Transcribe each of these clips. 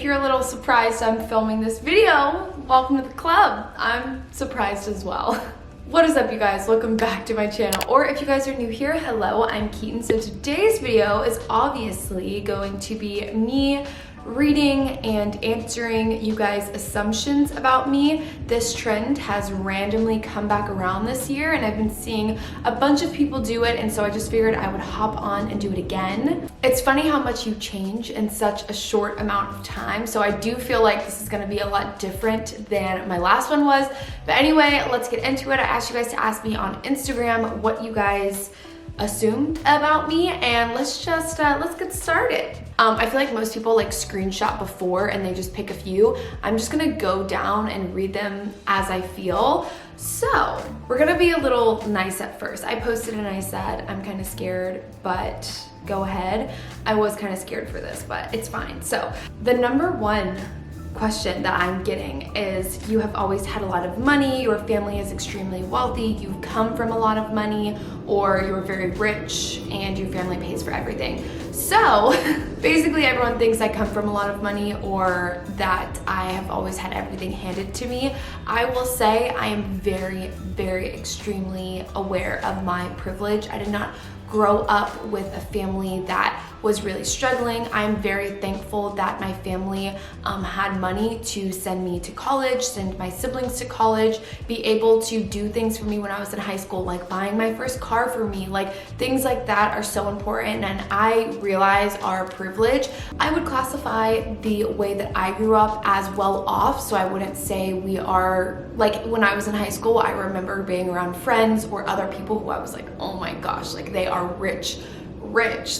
if you're a little surprised I'm filming this video, welcome to the club. I'm surprised as well. What is up, you guys? Welcome back to my channel. Or if you guys are new here, hello, I'm Keaton. So today's video is obviously going to be me reading and answering you guys' assumptions about me. This trend has randomly come back around this year and I've been seeing a bunch of people do it, and so I just figured I would hop on and do it again. It's funny how much you change in such a short amount of time, so I do feel like this is going to be a lot different than my last one was. But anyway, let's get into it. I asked you guys to ask me on Instagram what you guys assumed about me, and let's get started. I feel like most people like screenshot before and they just pick a few. I'm just gonna go down and read them as I feel. So we're gonna be a little nice at first. I posted and I said I'm kind of scared, but go ahead. I was kind of scared for this, but it's fine. So the number one question that I'm getting is, you have always had a lot of money, your family is extremely wealthy, you come from a lot of money, or you're very rich and your family pays for everything. So basically everyone thinks I come from a lot of money or that I have always had everything handed to me. I will say I am very, very extremely aware of my privilege. I did not grow up with a family that was really struggling. I'm very thankful that my family had money to send me to college, send my siblings to college, be able to do things for me when I was in high school, like buying my first car for me. Like things like that are so important, and I realize our privilege. I would classify the way that I grew up as well off, so I wouldn't say we are, like when I was in high school, I remember being around friends or other people who I was like, oh my gosh, like they are rich,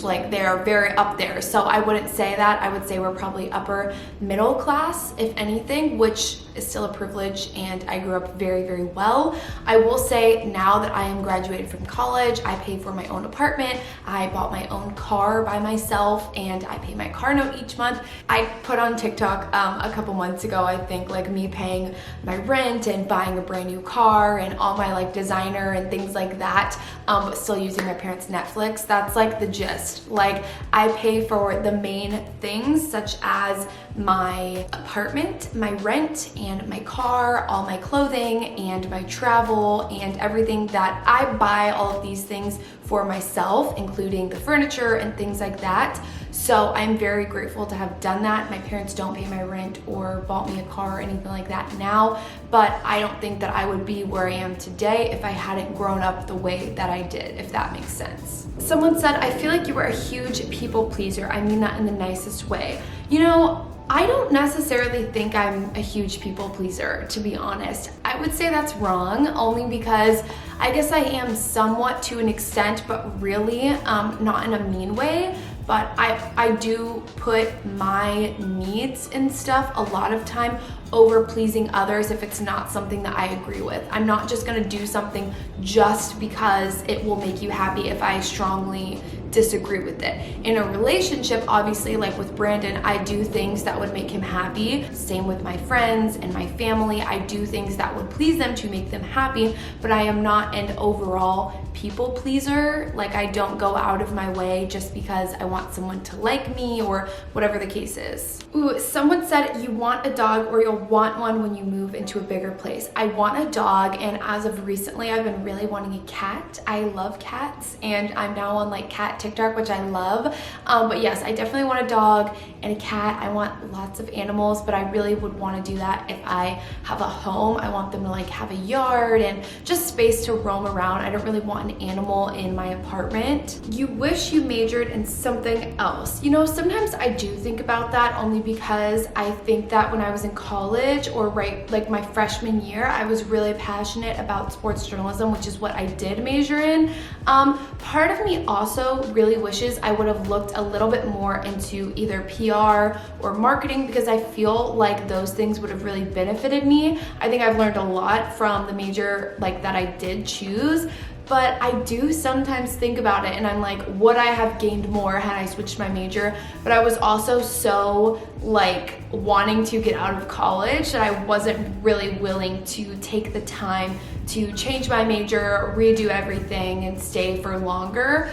like they are very up there. So I wouldn't say that. I would say we're probably upper middle class, if anything, which is still a privilege, and I grew up very, very well. I will say now that I am graduated from college, I pay for my own apartment, I bought my own car by myself, and I pay my car note each month. I put on TikTok a couple months ago, I think, like me paying my rent and buying a brand new car and all my like designer and things like that, but still using my parents' Netflix. That's like the gist. Like I pay for the main things such as my apartment, my rent, and my car, all my clothing, and my travel, and everything that I buy, all of these things for myself, including the furniture and things like that. So I'm very grateful to have done that. My parents don't pay my rent or bought me a car or anything like that now, but I don't think that I would be where I am today if I hadn't grown up the way that I did, if that makes sense. Someone said, I feel like you are a huge people pleaser. I mean that in the nicest way. You know, I don't necessarily think I'm a huge people pleaser, to be honest. I would say that's wrong, only because I guess I am somewhat to an extent, but really not in a mean way. But I do put my needs and stuff a lot of time over pleasing others if it's not something that I agree with. I'm not just gonna do something just because it will make you happy if I strongly disagree with it. In a relationship, obviously, like with Brandon, I do things that would make him happy. Same with my friends and my family. I do things that would please them to make them happy, but I am not an overall people pleaser. Like I don't go out of my way just because I want someone to like me or whatever the case is. Ooh, someone said you want a dog or you'll want one when you move into a bigger place. I want a dog, and as of recently, I've been really wanting a cat. I love cats, and I'm now on like cat TikTok, which I love. But yes, I definitely want a dog and a cat. I want lots of animals, but I really would want to do that if I have a home. I want them to like have a yard and just space to roam around. I don't really want an animal in my apartment. You wish you majored in something else. You know, sometimes I do think about that, only because I think that when I was in college or right like my freshman year, I was really passionate about sports journalism, which is what I did major in. Part of me also really wishes I would have looked a little bit more into either PR or marketing, because I feel like those things would have really benefited me. I think I've learned a lot from the major like that I did choose, but I do sometimes think about it and I'm like, would I have gained more had I switched my major? But I was also so like wanting to get out of college that I wasn't really willing to take the time to change my major, redo everything, and stay for longer.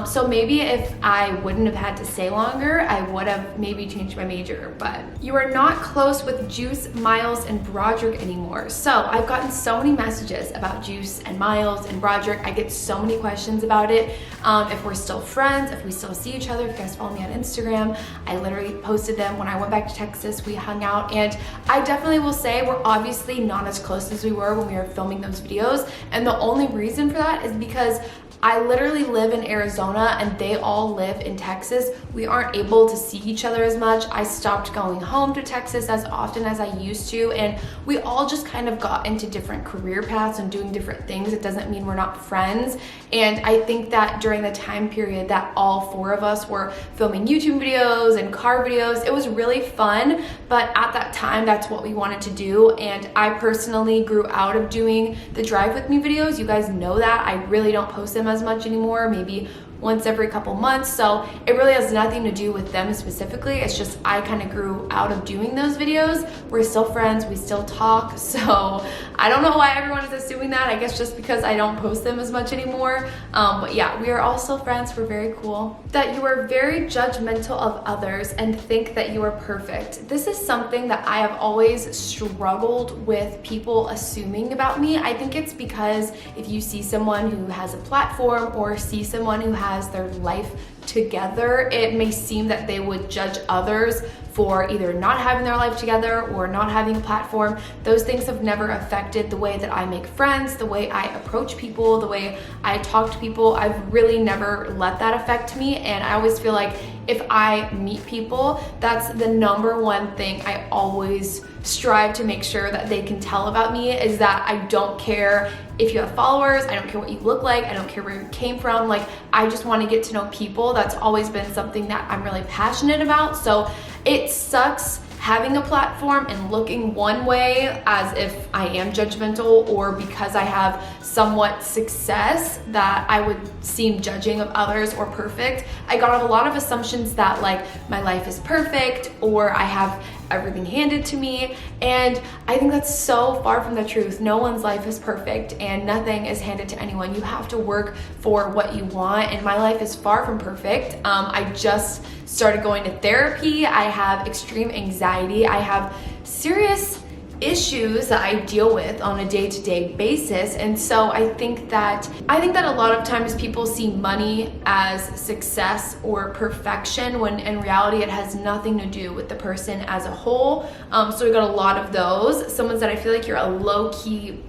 So maybe if I wouldn't have had to stay longer, I would have maybe changed my major. But you are not close with Juice, Miles, and Broderick anymore. So I've gotten so many messages about Juice and Miles and Broderick. I get so many questions about it. If we're still friends, if we still see each other. If you guys follow me on Instagram, I literally posted them when I went back to Texas. We hung out, and I definitely will say we're obviously not as close as we were when we were filming those videos. And the only reason for that is because I literally live in Arizona and they all live in Texas. We aren't able to see each other as much. I stopped going home to Texas as often as I used to, and we all just kind of got into different career paths and doing different things. It doesn't mean we're not friends. And I think that during the time period that all four of us were filming YouTube videos and car videos, it was really fun. But at that time, that's what we wanted to do. And I personally grew out of doing the Drive With Me videos. You guys know that. I really don't post them as much anymore, maybe once every couple months. So it really has nothing to do with them specifically. It's just I kind of grew out of doing those videos. We're still friends, we still talk. So I don't know why everyone is assuming that. I guess just because I don't post them as much anymore. But yeah, we are all still friends. We're very cool. That you are very judgmental of others and think that you are perfect. This is something that I have always struggled with people assuming about me. I think it's because if you see someone who has a platform or see someone who has their life together, it may seem that they would judge others for either not having their life together or not having a platform. Those things have never affected the way that I make friends, the way I approach people, the way I talk to people. I've really never let that affect me, and I always feel like if I meet people, that's the number one thing I always strive to make sure that they can tell about me, is that I don't care if you have followers, I don't care what you look like, I don't care where you came from. Like, I just want to get to know people. That's always been something that I'm really passionate about. So it sucks having a platform and looking one way as if I am judgmental, or because I have somewhat success that I would seem judging of others or perfect. I got a lot of assumptions that like my life is perfect or I have everything handed to me, and I think that's so far from the truth. No one's life is perfect and nothing is handed to anyone. You have to work for what you want, and my life is far from perfect. I just started going to therapy. I have extreme anxiety. I have serious issues that I deal with on a day-to-day basis. And so I think that a lot of times people see money as success or perfection, when in reality it has nothing to do with the person as a whole. So we got a lot of those. Someone said, I feel like you're a low-key.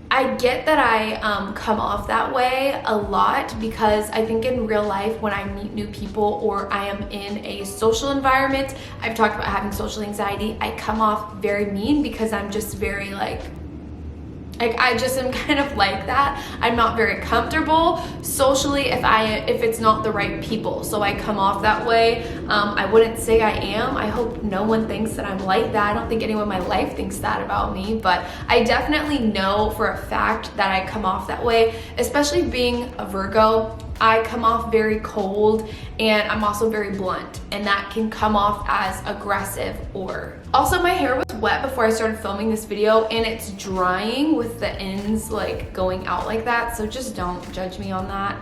I get that I come off that way a lot, because I think in real life when I meet new people or I am in a social environment, I've talked about having social anxiety, I come off very mean because I'm just very like I just am kind of like that. I'm not very comfortable socially if it's not the right people. So I come off that way. I wouldn't say I am. I hope no one thinks that I'm like that. I don't think anyone in my life thinks that about me, but I definitely know for a fact that I come off that way, especially being a Virgo. I come off very cold, and I'm also very blunt, and that can come off as aggressive. Or also, my hair was wet before I started filming this video, and it's drying with the ends like going out like that, so just don't judge me on that.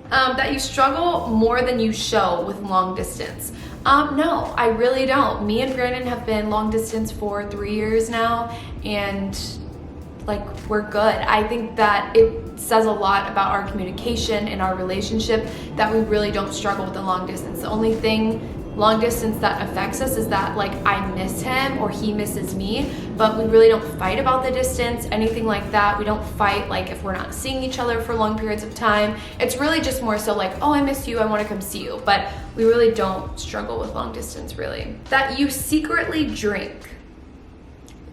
That you struggle more than you show with long distance. No, I really don't. Me and Brandon have been long distance for 3 years now, and like, we're good. I think that it says a lot about our communication and our relationship that we really don't struggle with the long distance. The only thing long distance that affects us is that like I miss him or he misses me, but we really don't fight about the distance, anything like that. We don't fight like if we're not seeing each other for long periods of time. It's really just more so like, oh, I miss you, I want to come see you, but we really don't struggle with long distance, really. That you secretly drink.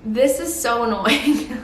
This is so annoying.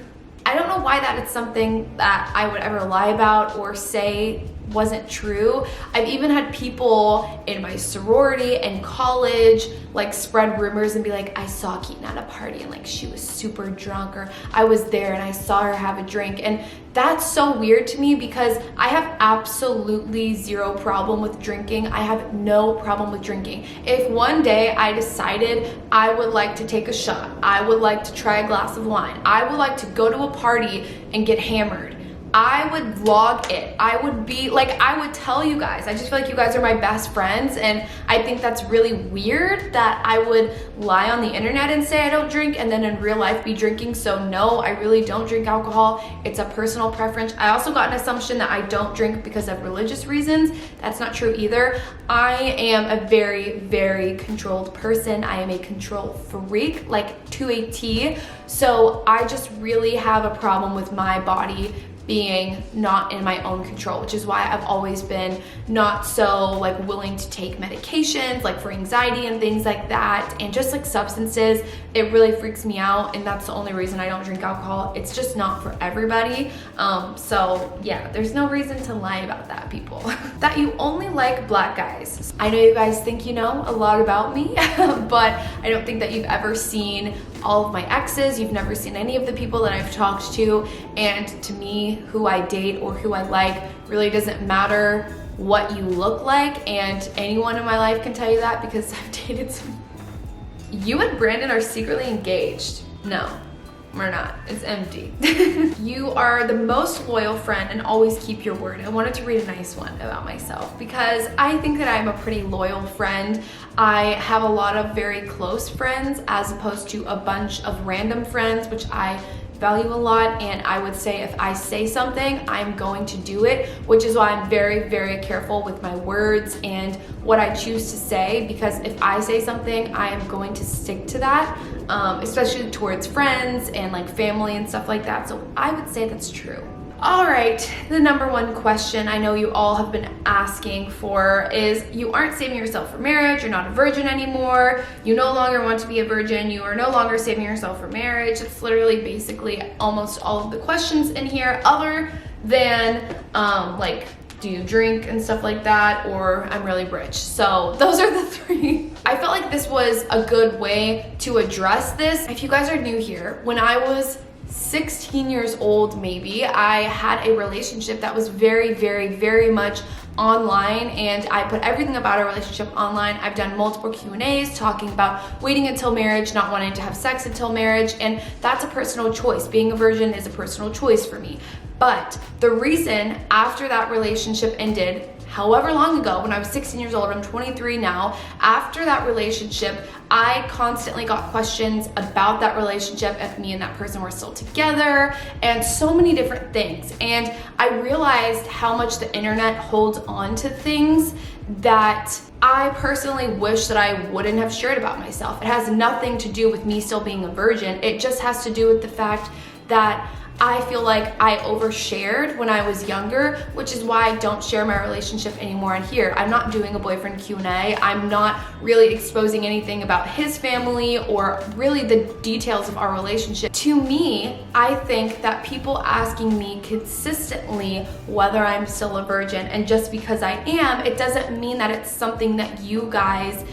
I don't know why that it's something that I would ever lie about or say wasn't true. I've even had people in my sorority and college like spread rumors and be like, I saw Keaton at a party and like she was super drunk, or I was there and I saw her have a drink. And that's so weird to me because I have absolutely zero problem with drinking. I have no problem with drinking. If one day I decided I would like to take a shot, I would like to try a glass of wine, I would like to go to a party and get hammered, I would vlog it. I would be like, I would tell you guys. I just feel like you guys are my best friends, and I think that's really weird that I would lie on the internet and say I don't drink and then in real life be drinking. So no, I really don't drink alcohol. It's a personal preference. I also got an assumption that I don't drink because of religious reasons. That's not true either. I am a very, very controlled person. I am a control freak, like to a T. So I just really have a problem with my body being not in my own control, which is why I've always been not so like willing to take medications like for anxiety and things like that, and just like substances. It really freaks me out, and that's the only reason I don't drink alcohol. It's just not for everybody. So yeah, there's no reason to lie about that, people. That you only like black guys. I know you guys think you know a lot about me, but I don't think that you've ever seen all of my exes. You've never seen any of the people that I've talked to, and to me, who I date or who I like really doesn't matter what you look like, and anyone in my life can tell you that because I've dated some. You and Brandon are secretly engaged. No, we're not. It's empty. You are the most loyal friend and always keep your word. I wanted to read a nice one about myself because I think that I'm a pretty loyal friend. I have a lot of very close friends as opposed to a bunch of random friends, which I value a lot, and I would say if I say something, I'm going to do it, which is why I'm very, very careful with my words and what I choose to say, because if I say something, I am going to stick to that, especially towards friends and like family and stuff like that. So I would say that's true. All right, the number one question I know you all have been asking for is, you aren't saving yourself for marriage, you're not a virgin anymore, you no longer want to be a virgin, you are no longer saving yourself for marriage. It's literally basically almost all of the questions in here, other than like, do you drink and stuff like that, or I'm really rich. So those are the three. I felt like this was a good way to address this. If you guys are new here, when I was 16 years old, maybe, I had a relationship that was very, very, very much online, and I put everything about our relationship online. I've done multiple Q&As talking about waiting until marriage, not wanting to have sex until marriage, and that's a personal choice. Being a virgin is a personal choice for me. But the reason after that relationship ended, however long ago, when I was 16 years old, I'm 23 now, after that relationship, I constantly got questions about that relationship, if me and that person were still together, and so many different things. And I realized how much the internet holds on to things that I personally wish that I wouldn't have shared about myself. It has nothing to do with me still being a virgin. It just has to do with the fact that I feel like I overshared when I was younger, which is why I don't share my relationship anymore in here. I'm not doing a boyfriend Q&A. I'm not really exposing anything about his family or really the details of our relationship. To me, I think that people asking me consistently whether I'm still a virgin, and just because I am, it doesn't mean that it's something that you guys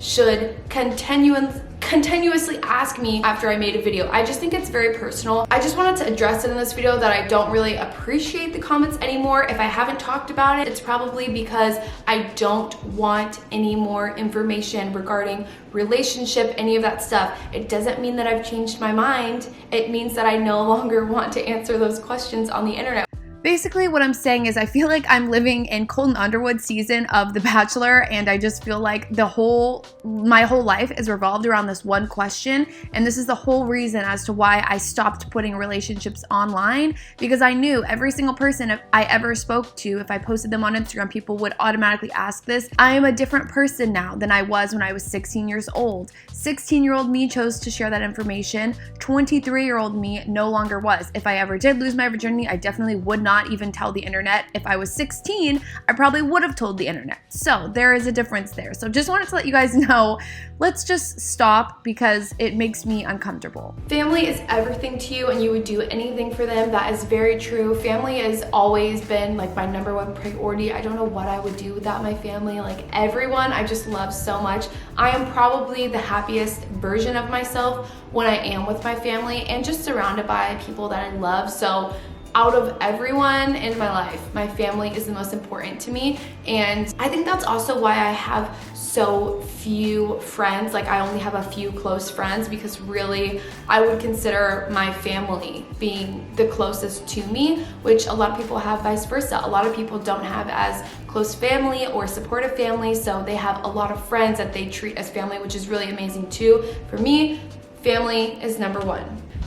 should continuously ask me after I made a video. I just think it's very personal. I just wanted to address it in this video that I don't really appreciate the comments anymore. If I haven't talked about it, it's probably because I don't want any more information regarding relationship, any of that stuff. It doesn't mean that I've changed my mind. It means that I no longer want to answer those questions on the internet. Basically, what I'm saying is I feel like I'm living in Colton Underwood's season of The Bachelor, and I just feel like my whole life is revolved around this one question, and this is the whole reason as to why I stopped putting relationships online, because I knew every single person I ever spoke to, if I posted them on Instagram, people would automatically ask this. I am a different person now than I was when I was 16 years old. 16-year-old me chose to share that information. 23-year-old me no longer was. If I ever did lose my virginity, I definitely would not not even tell the internet. If I was 16, I probably would have told the internet. So there is a difference there. So just wanted to let you guys know, let's just stop because it makes me uncomfortable. Family is everything to you and you would do anything for them. That is very true. Family has always been like my #1 priority. I don't know what I would do without my family. Like everyone, I just love so much. I am probably the happiest version of myself when I am with my family and just surrounded by people that I love. So out of everyone in my life, my family is the most important to me. And I think that's also why I have so few friends. Like I only have a few close friends because really I would consider my family being the closest to me, which a lot of people have vice versa. A lot of people don't have as close family or supportive family, so they have a lot of friends that they treat as family, which is really amazing too. For me, family is #1.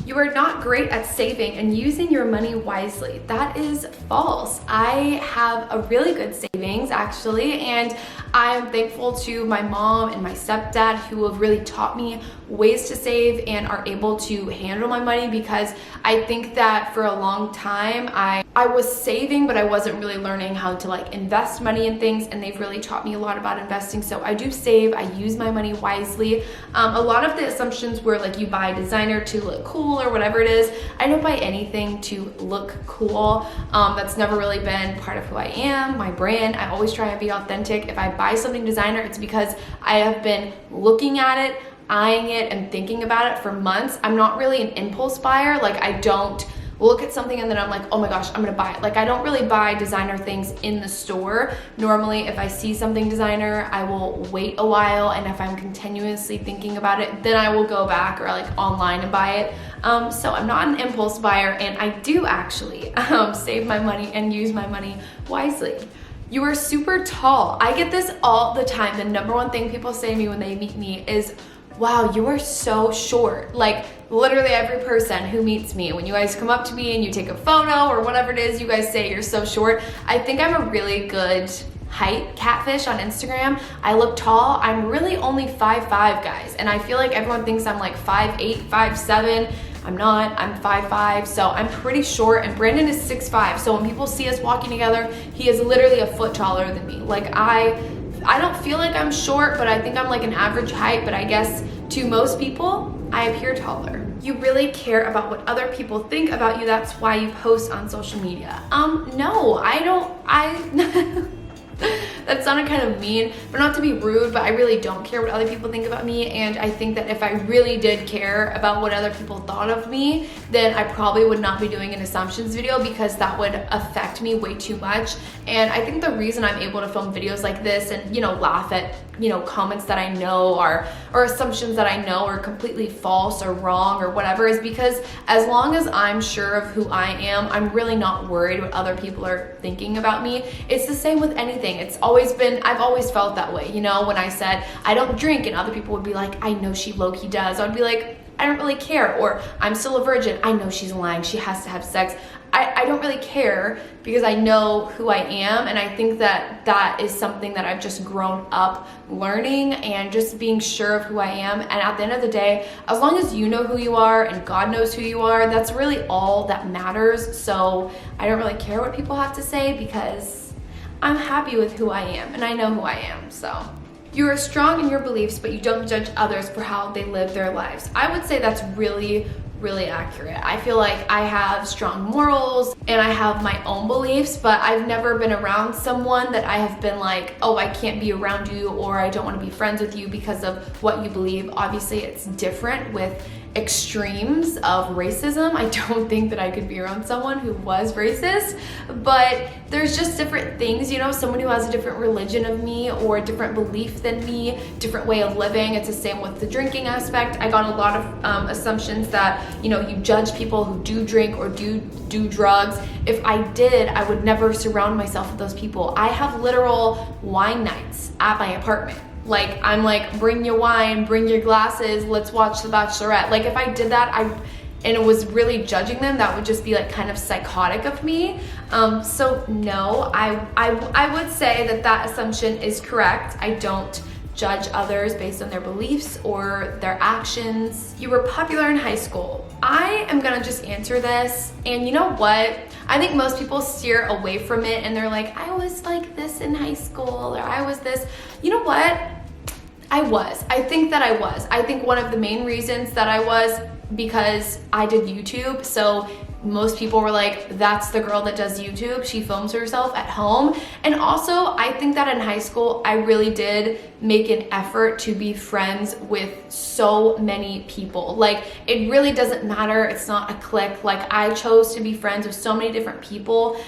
You are not great at saving and using your money wisely. That is false. I have a really good savings actually, and I'm thankful to my mom and my stepdad who have really taught me ways to save and are able to handle my money, because I think that for a long time I was saving, but I wasn't really learning how to like invest money in things, and they've really taught me a lot about investing. So I do save, I use my money wisely. A lot of the assumptions were like you buy designer to look cool or whatever it is. I don't buy anything to look cool. That's never really been part of who I am, my brand. I always try and be authentic. If I buy something designer, it's because I have been looking at it, eyeing it, and thinking about it for months. I'm not really an impulse buyer. Like I don't look at something and then I'm like, oh my gosh, I'm gonna buy it. Like I don't really buy designer things in the store. Normally, if I see something designer, I will wait a while, and if I'm continuously thinking about it, then I will go back or like online and buy it. So I'm not an impulse buyer, and I do actually save my money and use my money wisely. You are super tall. I get this all the time. The #1 thing people say to me when they meet me is, wow, you are so short. Like literally every person who meets me, when you guys come up to me and you take a photo or whatever it is, you guys say you're so short. I think I'm a really good height catfish on Instagram. I look tall. I'm really only 5'5", guys. And I feel like everyone thinks I'm like 5'8", 5'7". I'm not, I'm 5'5", so I'm pretty short, and Brandon is 6'5". So when people see us walking together, he is literally a foot taller than me. Like I don't feel like I'm short, but I think I'm like an average height, but I guess to most people, I appear taller. You really care about what other people think about you. That's why you post on social media. No, I don't, that sounded kind of mean, but not to be rude, but I really don't care what other people think about me. And I think that if I really did care about what other people thought of me, then I probably would not be doing an assumptions video, because that would affect me way too much. And I think the reason I'm able to film videos like this and, you know, laugh at, you know, comments that I know or assumptions that I know are completely false or wrong or whatever is because as long as I'm sure of who I am, I'm really not worried what other people are thinking about me. It's the same with anything. It's always been, I've always felt that way. You know, when I said I don't drink and other people would be like, I know she low-key does. I would be like, I don't really care. Or I'm still a virgin. I know she's lying. She has to have sex. I don't really care because I know who I am, and I think that that is something that I've just grown up learning and just being sure of who I am. And at the end of the day, as long as you know who you are and God knows who you are, that's really all that matters. So I don't really care what people have to say because I'm happy with who I am and I know who I am. So you are strong in your beliefs, but you don't judge others for how they live their lives. I would say that's really accurate. I feel like I have strong morals and I have my own beliefs, but I've never been around someone that I have been like, oh, I can't be around you, or I don't want to be friends with you because of what you believe. Obviously, it's different with extremes of racism. I don't think that I could be around someone who was racist, but there's just different things, you know, someone who has a different religion of me or a different belief than me, different way of living. It's the same with the drinking aspect. I got a lot of assumptions that, you know, you judge people who do drink or do drugs. If I did, I would never surround myself with those people. I have literal wine nights at my apartment. Like, I'm like, bring your wine, bring your glasses, let's watch The Bachelorette. Like, if I did that, and it was really judging them, that would just be like kind of psychotic of me. So no, I would say that that assumption is correct. I don't judge others based on their beliefs or their actions. You were popular in high school. I am gonna just answer this, and you know what? I think most people steer away from it and they're like, I was like this in high school, or I was this. You know what? I think that I was. I think one of the main reasons that I was because I did YouTube. So most people were like, that's the girl that does YouTube. She films herself at home. And also, I think that in high school, I really did make an effort to be friends with so many people. Like, it really doesn't matter. It's not a clique. Like, I chose to be friends with so many different people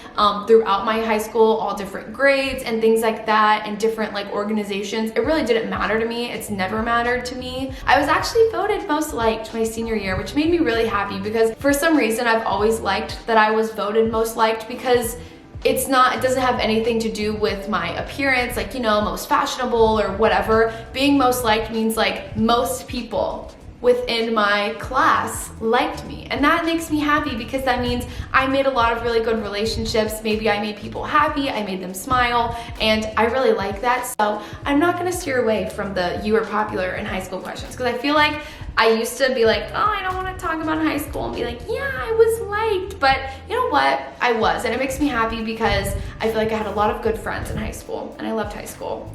throughout my high school, all different grades and things like that, and different like organizations. It really didn't matter to me. It's never mattered to me. I was actually voted most liked my senior year, which made me really happy because for some reason I've always liked that I was voted most liked, because it doesn't have anything to do with my appearance, like, you know, most fashionable or whatever. Being most liked means like most people within my class liked me, and that makes me happy because that means I made a lot of really good relationships. Maybe I made people happy, I made them smile, and I really like that. So I'm not gonna steer away from the you were popular in high school questions, because I feel like I used to be like, oh, I don't want to talk about high school, and be like, yeah, I was liked. But you know what? I was, and it makes me happy because I feel like I had a lot of good friends in high school, and I loved high school.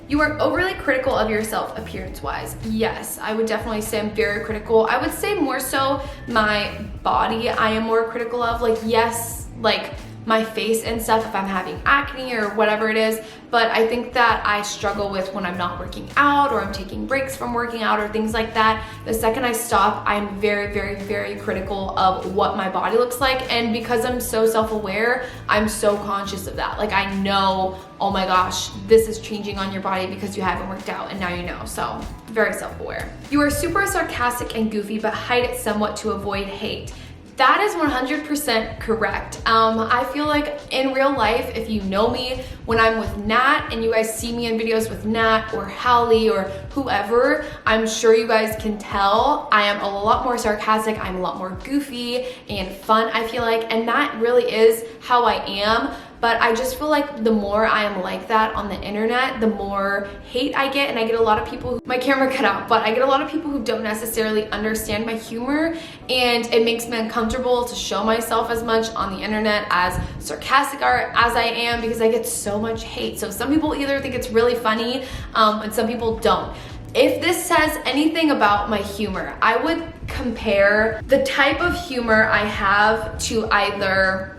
You are overly critical of yourself appearance-wise. Yes, I would definitely say I'm very critical. I would say more so my body I am more critical of. Like, yes, like my face and stuff if I'm having acne or whatever it is, but I think that I struggle with when I'm not working out or I'm taking breaks from working out or things like that. The second I stop, I'm very, very, very critical of what my body looks like, and because I'm so self-aware, I'm so conscious of that. Like, I know, oh my gosh, this is changing on your body because you haven't worked out, and now you know. So very self-aware. You are super sarcastic and goofy, but hide it somewhat to avoid hate. That is 100% correct. I feel like in real life, if you know me, when I'm with Nat and you guys see me in videos with Nat or Hallie or whoever, I'm sure you guys can tell I am a lot more sarcastic, I'm a lot more goofy and fun, I feel like, and that really is how I am. But I just feel like the more I am like that on the internet, the more hate I get, and I get a lot of people my camera cut out, but I get a lot of people who don't necessarily understand my humor, and it makes me uncomfortable to show myself as much on the internet as sarcastic as I am, because I get so much hate. So some people either think it's really funny, and some people don't. If this says anything about my humor, I would compare the type of humor I have to either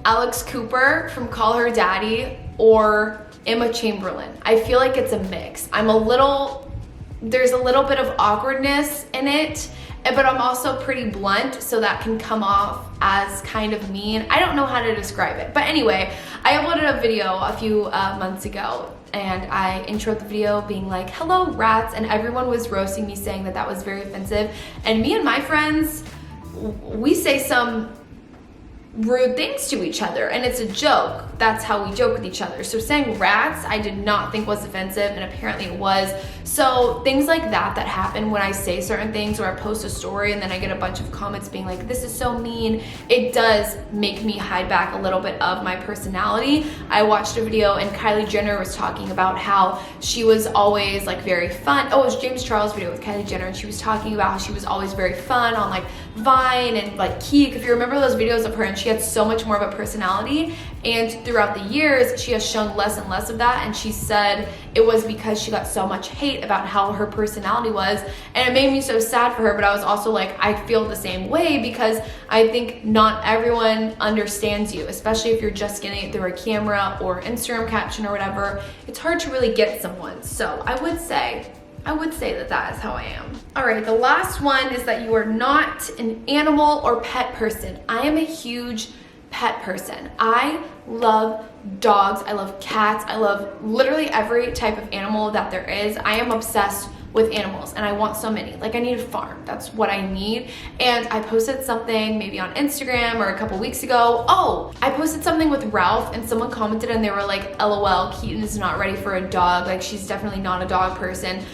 Alex Cooper from Call Her Daddy or Emma Chamberlain. I feel like it's a mix. There's a little bit of awkwardness in it, but I'm also pretty blunt, so that can come off as kind of mean. I don't know how to describe it. But anyway, I uploaded a video a few months ago, and I introed the video being like, hello rats, and everyone was roasting me, saying that that was very offensive. And me and my friends, we say some rude things to each other, and it's a joke. That's how we joke with each other. So saying rats, I did not think was offensive, and apparently it was. So things like that happen when I say certain things, or I post a story and then I get a bunch of comments being like, this is so mean, it does make me hide back a little bit of my personality. I watched a video and Kylie Jenner was talking about how she was always like very fun. Oh, it was James Charles' video with Kylie Jenner, and she was talking about how she was always very fun on like Vine and like Keek. If you remember those videos of her, and she had so much more of a personality, and throughout the years she has shown less and less of that, and she said it was because she got so much hate about how her personality was, and it made me so sad for her. But I was also like, I feel the same way, because I think not everyone understands you, especially if you're just getting it through a camera or Instagram caption or whatever. It's hard to really get someone. So I would say that is how I am. All right, the last one is that you are not an animal or pet person. I am a huge pet person. I love dogs, I love cats, I love literally every type of animal that there is. I am obsessed with animals, and I want so many. Like, I need a farm. That's what I need. And I posted something maybe on Instagram or a couple weeks ago. Oh, I posted something with Ralph, and someone commented and they were like, LOL, Keaton is not ready for a dog. Like, she's definitely not a dog person.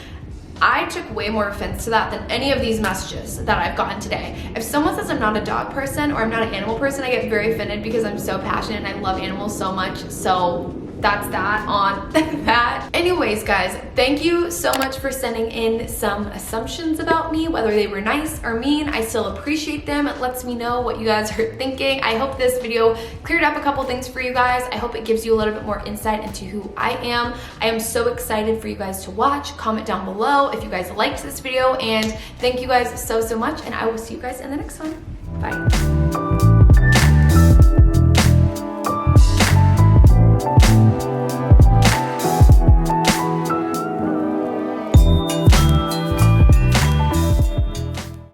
I took way more offense to that than any of these messages that I've gotten today. If someone says I'm not a dog person or I'm not an animal person, I get very offended because I'm so passionate and I love animals so much. So that's that on that. Anyways, anyways, guys, thank you so much for sending in some assumptions about me, whether they were nice or mean. I still appreciate them. It lets me know what you guys are thinking. I hope this video cleared up a couple things for you guys. I hope it gives you a little bit more insight into who I am. I am so excited for you guys to watch. Comment down below if you guys liked this video, and thank you guys so much, and I will see you guys in the next one. Bye.